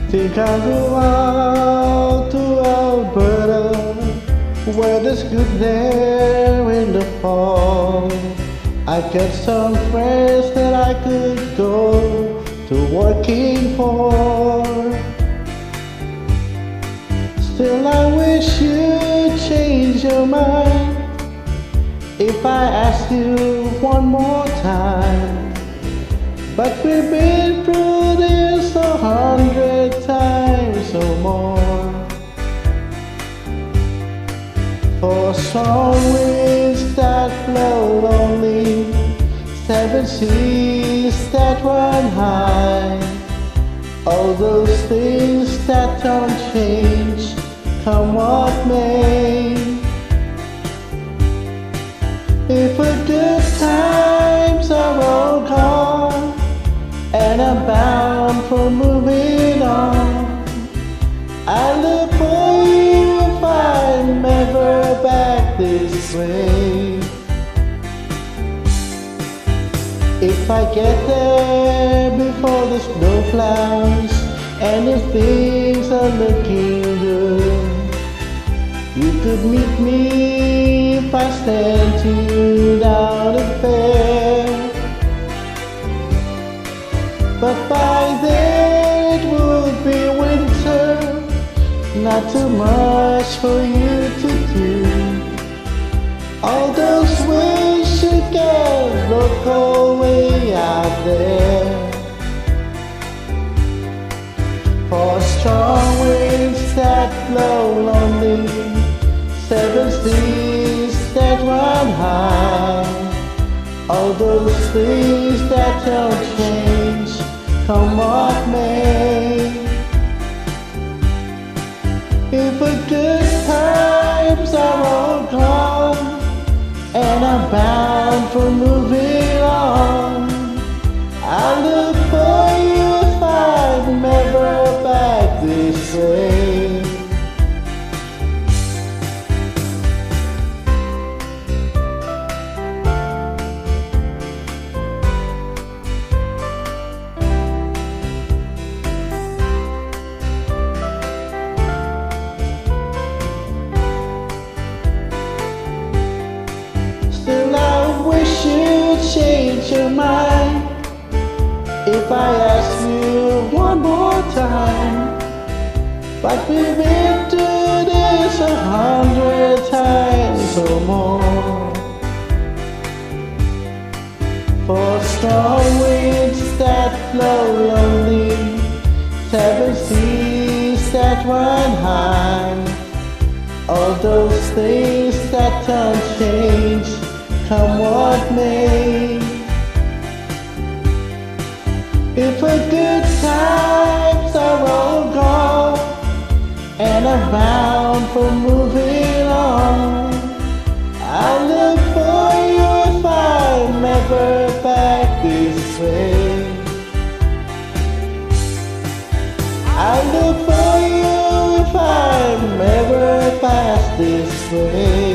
Think I'll go out to Alberta, where there's good there in the fall. I've got some friends that I could go to working for. Still I wish you'd change your mind if I ask you one more time. But we've been through this 100 times or more. For strong winds that blow lonely, 7 seas that run high, all those things that don't change, come what may. If the good times are all gone and I'm bound for moving on, I look for you if I'm ever back this way. If I get there before the snow clouds and if things are looking good, you could meet me if I stand you down and fair. But by then it would be winter, not too much for you to do. All those ways you can look all way out there. For strong winds that blow lonely, 7 seas that run high, all those things that don't change, come what may. If the good times are all gone and I'm bound for moving on, I look for you if I'm ever back this way. Still I wish you'd change your mind if I ask you one more time. But we've been through this 100 times or more. For strong winds that blow lonely, 7 seas that run high, all those things that don't change, come what may. If the good times are all gone and I'm bound for moving on, I look for you if I'm ever back this way. I look for you if I'm ever past this way.